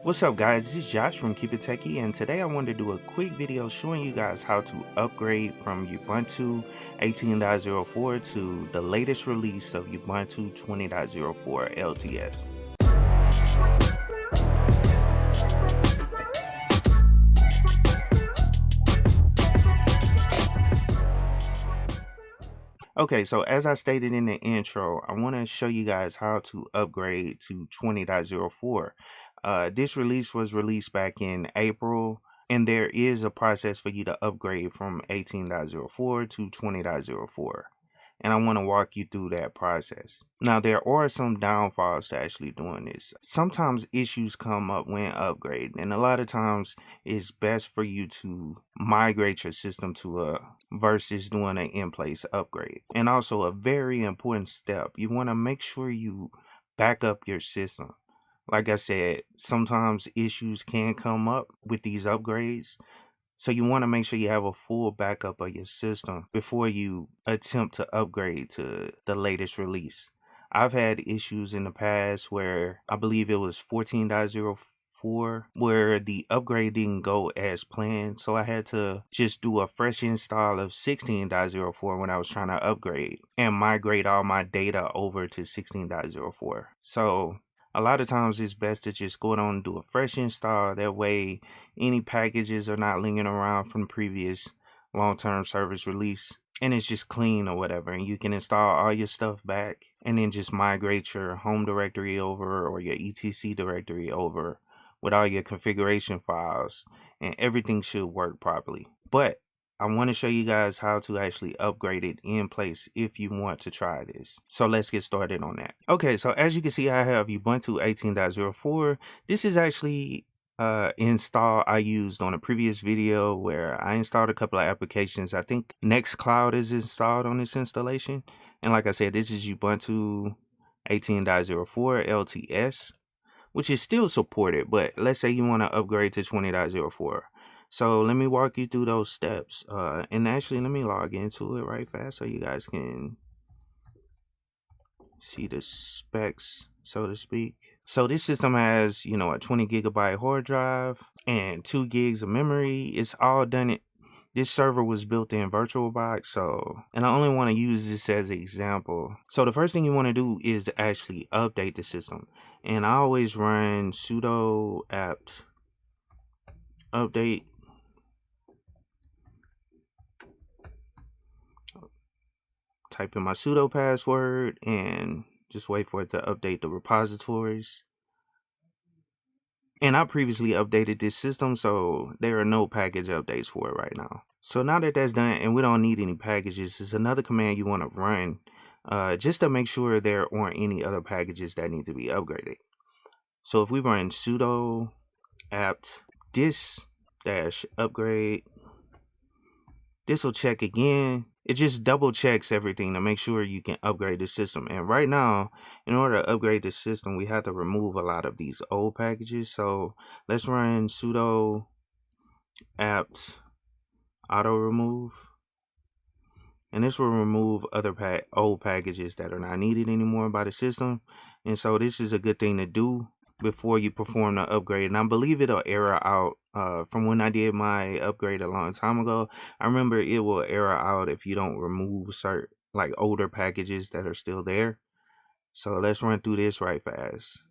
What's up guys, this is Josh from KeepItTechie, and today I wanted to do a quick video showing you guys how to upgrade from Ubuntu 18.04 to the latest release of Ubuntu 20.04 LTS. Okay, so as I stated in the intro, I want to show you guys how to upgrade to 20.04. This release was released back in April, and there is a process for you to upgrade from 18.04 to 20.04. And I want to walk you through that process. Now, there are some downfalls to actually doing this. Sometimes issues come up when upgrading, and a lot of times it's best for you to migrate your system to versus doing an in-place upgrade. And also a very important step, you want to make sure you back up your system. Like I said, sometimes issues can come up with these upgrades. So you want to make sure you have a full backup of your system before you attempt to upgrade to the latest release. I've had issues in the past where I believe it was 14.04 where the upgrade didn't go as planned. So I had to just do a fresh install of 16.04 when I was trying to upgrade and migrate all my data over to 16.04. So a lot of times it's best to just go on and do a fresh install. That way any packages are not lingering around from the previous long-term service release, and it's just clean or whatever, and you can install all your stuff back and then just migrate your home directory over or your etc directory over with all your configuration files, and everything should work properly. But I want to show you guys how to actually upgrade it in place if you want to try this. So let's get started on that. Okay, so as you can see, I have Ubuntu 18.04. This is actually install I used on a previous video where I installed a couple of applications. I think Nextcloud is installed on this installation. And like I said, this is Ubuntu 18.04 LTS, which is still supported, but let's say you want to upgrade to 20.04. So let me walk you through those steps. And actually, let me log into it right fast so you guys can see the specs, so to speak. So this system has, a 20 gigabyte hard drive and 2 gigs of memory. It's all done. This server was built in VirtualBox, and I only want to use this as an example. So the first thing you want to do is to actually update the system. And I always run sudo apt update. Type in my sudo password and just wait for it to update the repositories. And I previously updated this system, so there are no package updates for it right now. So now that that's done and we don't need any packages, it's another command you want to run just to make sure there aren't any other packages that need to be upgraded. So if we run sudo apt dis-upgrade, this will check again. It just double checks everything to make sure you can upgrade the system. And right now, in order to upgrade the system, we have to remove a lot of these old packages. So let's run sudo apt auto remove. And this will remove other old packages that are not needed anymore by the system. And so this is a good thing to do before you perform the upgrade. And I believe it'll error out from when I did my upgrade a long time ago. I remember it will error out if you don't remove certain older packages that are still there. So let's run through this right fast.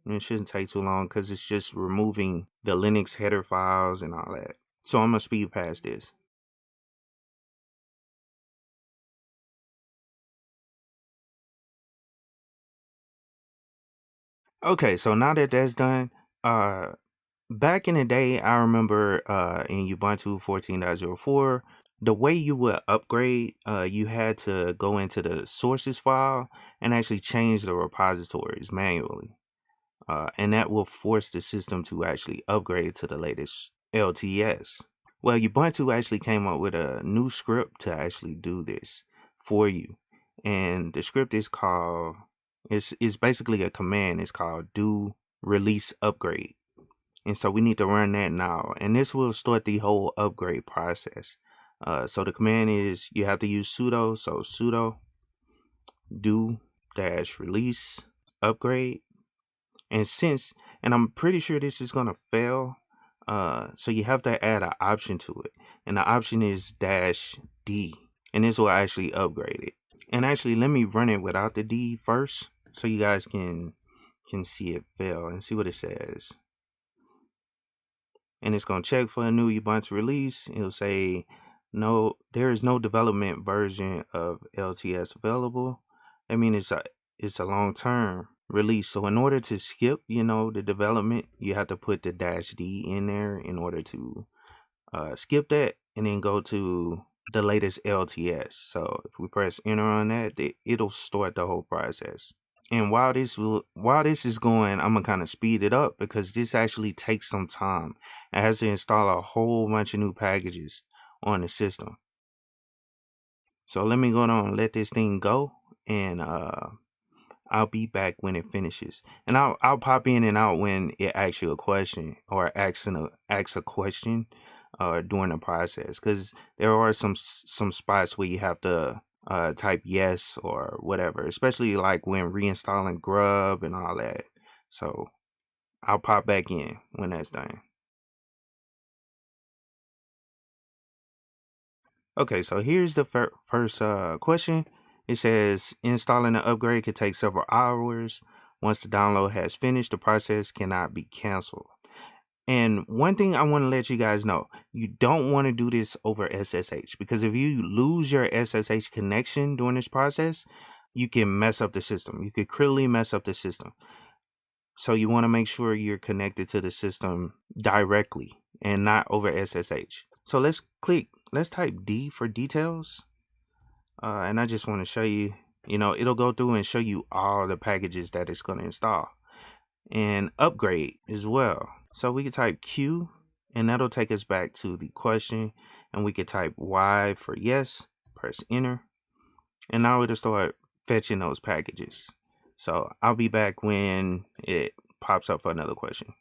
And it shouldn't take too long because it's just removing the Linux header files and all that. So I'm gonna speed past this. Okay, so now that that's done, back in the day, I remember in Ubuntu 14.04, the way you would upgrade, you had to go into the sources file and actually change the repositories manually. And that will force the system to actually upgrade to the latest LTS. Well, Ubuntu actually came up with a new script to actually do this for you. And the script is called, it's basically a command. It's called do release upgrade. And so we need to run that now. And this will start the whole upgrade process. So the command is, you have to use sudo. So sudo do -release upgrade. And since and I'm pretty sure this is gonna fail. So you have to add an option to it, and the option is -D, and this will actually upgrade it. And actually, let me run it without the D first, so you guys can see it fail and see what it says. And it's gonna check for a new Ubuntu release. It'll say no, there is no development version of LTS available. I mean, it's a long-term release. So in order to skip, the development, you have to put the -D in there in order to skip that, and then go to the latest LTS. So if we press enter on that, it'll start the whole process. And while this is going, I'm gonna kind of speed it up because this actually takes some time. It has to install a whole bunch of new packages on the system. So let me go on and let this thing go, and I'll be back when it finishes. And I'll pop in and out when it asks you a question or asks a question during the process, because there are some spots where you have to type yes or whatever, especially like when reinstalling Grub and all that. So I'll pop back in when that's done. Okay, so here's the first question. It says installing an upgrade could take several hours. Once the download has finished, the process cannot be canceled. And one thing I want to let you guys know, you don't want to do this over SSH, because if you lose your SSH connection during this process, you can mess up the system. You could critically mess up the system. So you want to make sure you're connected to the system directly and not over SSH. So let's type D for details. And I just want to show you, it'll go through and show you all the packages that it's going to install and upgrade as well. So we can type Q, and that'll take us back to the question, and we could type Y for yes, press enter, and now it'll start fetching those packages. So I'll be back when it pops up for another question.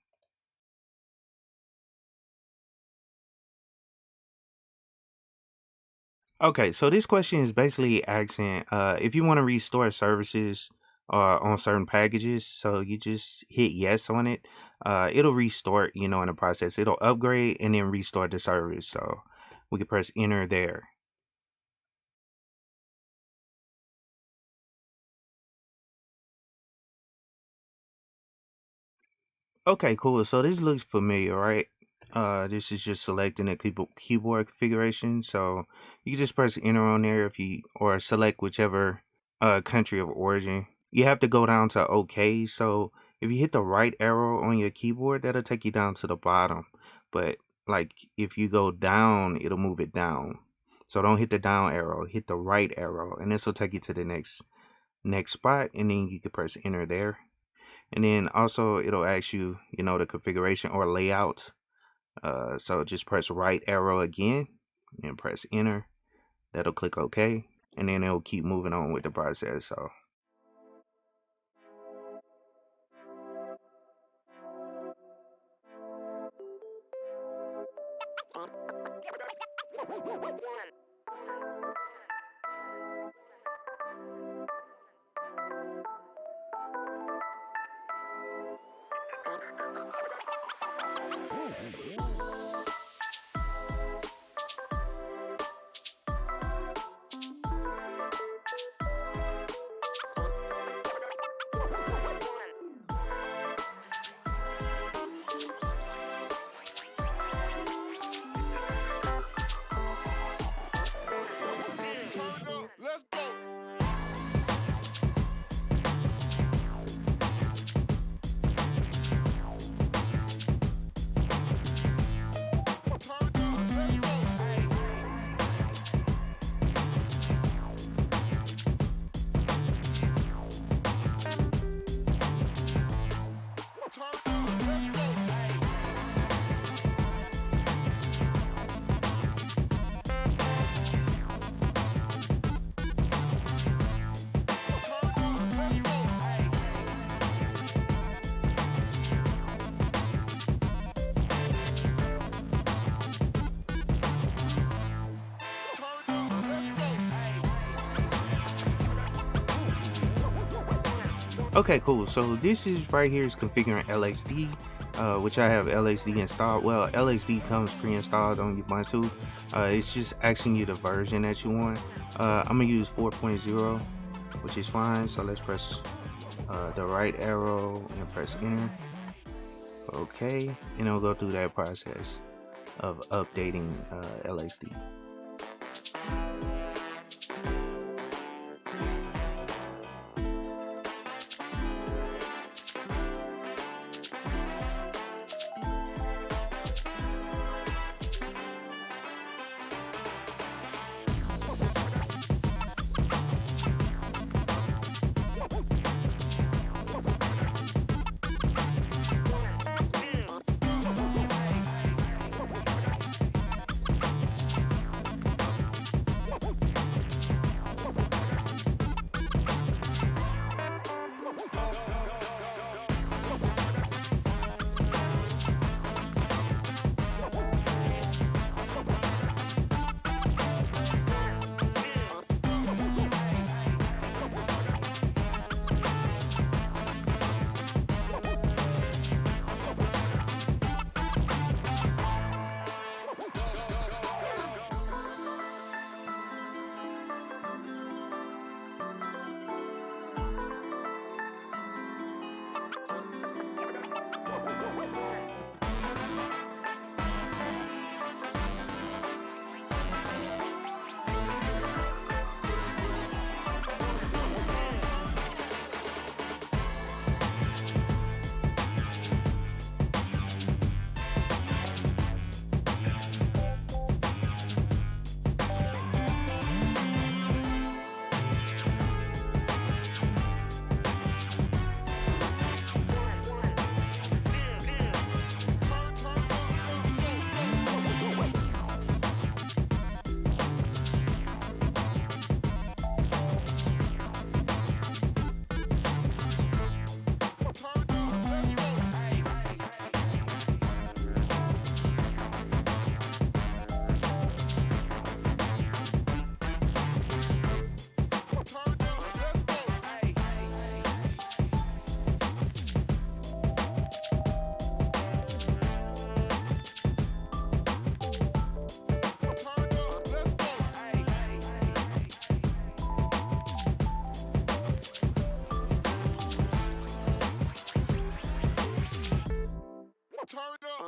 Okay, so this question is basically asking if you want to restore services on certain packages. So you just hit yes on it. It'll restart, in the process. It'll upgrade and then restore the service. So we can press enter there. Okay, cool. So this looks familiar, right? This is just selecting a keyboard configuration. So you can just press enter on there or select whichever country of origin. You have to go down to OK. So if you hit the right arrow on your keyboard, that'll take you down to the bottom. But like if you go down, it'll move it down. So don't hit the down arrow, hit the right arrow, and this will take you to the next spot, and then you can press enter there. And then also it'll ask you, the configuration or layout. So just press right arrow again and press enter. That'll click OK, and then it'll keep moving on with the process. So Okay, cool. So this is right here is configuring LXD, which I have LXD installed. Well, LXD comes pre-installed on Ubuntu. It's just asking you the version that you want. I'm gonna use 4.0, which is fine. So let's press the right arrow and press enter. Okay, and it'll go through that process of updating LXD.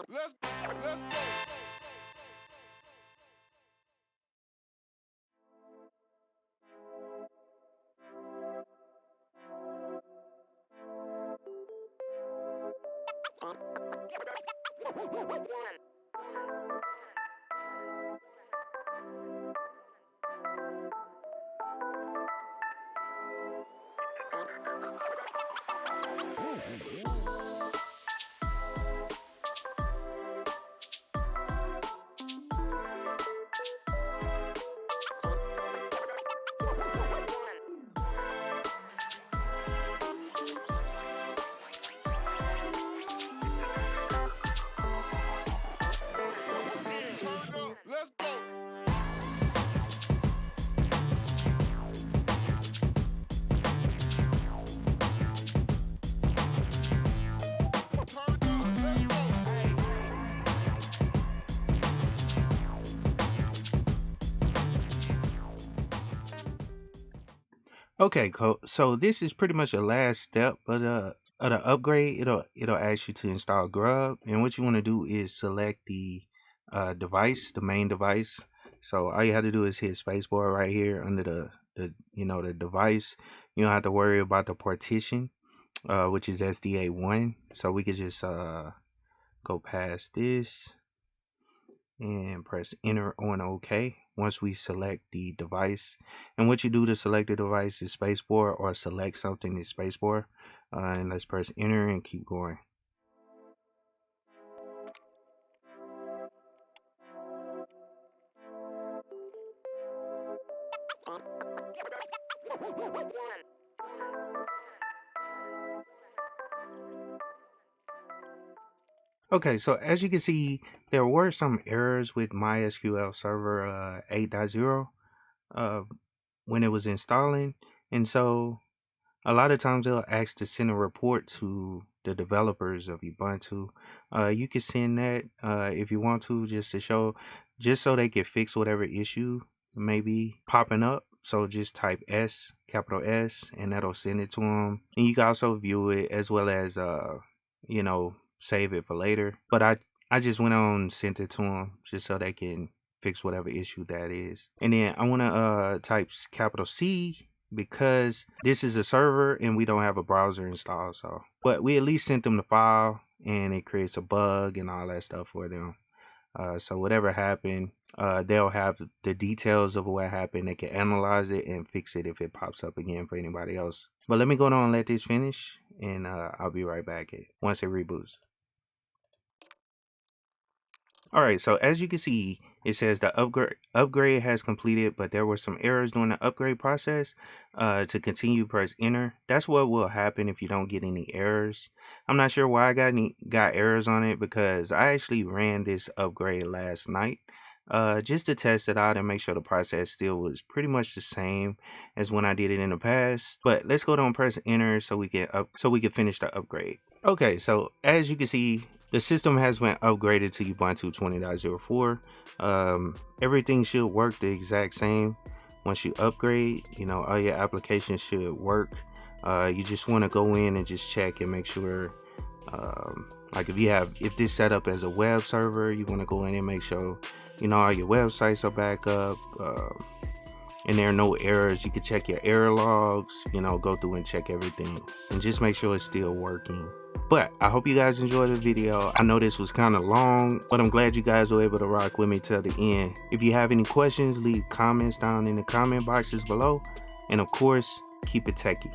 Let's go. Let's go. Okay, cool. So this is pretty much the last step of the upgrade. It'll ask you to install Grub, and what you want to do is select the device, the main device. So all you have to do is hit spacebar right here under the device. You don't have to worry about the partition, which is SDA1. So we could just go past this and press enter on OK once we select the device. And what you do to select the device is spacebar, or select something is spacebar. And let's press enter and keep going. Okay, so as you can see, there were some errors with MySQL Server 8.0 when it was installing. And so A lot of times they'll ask to send a report to the developers of Ubuntu. You can send that if you want to, just to show, just so they can fix whatever issue may be popping up. So just type S, capital S, and that'll send it to them. And you can also view it as well as, save it for later. But I just went on and sent it to them just so they can fix whatever issue that is. And then I want to type capital C, because this is a server and we don't have a browser installed. So, but we at least sent them the file and it creates a bug and all that stuff for them. So whatever happened, they'll have the details of what happened. They can analyze it and fix it if it pops up again for anybody else. But let me go on and let this finish, and I'll be right back once it reboots. All right, so as you can see, it says the upgrade has completed, but there were some errors during the upgrade process. To continue, press enter. That's what will happen if you don't get any errors. I'm not sure why I got errors on it, because I actually ran this upgrade last night just to test it out and make sure the process still was pretty much the same as when I did it in the past. But let's go down and press enter so we can finish the upgrade. Okay, so as you can see, the system has been upgraded to Ubuntu 20.04. Everything should work the exact same once you upgrade. All your applications should work. You just want to go in and just check and make sure, like if this set up as a web server, you want to go in and make sure all your websites are back up, and there are no errors. You can check your error logs, go through and check everything and just make sure it's still working. But I hope you guys enjoyed the video. I know this was kind of long, but I'm glad you guys were able to rock with me till the end. If you have any questions, leave comments down in the comment boxes below. And of course, keep it techie.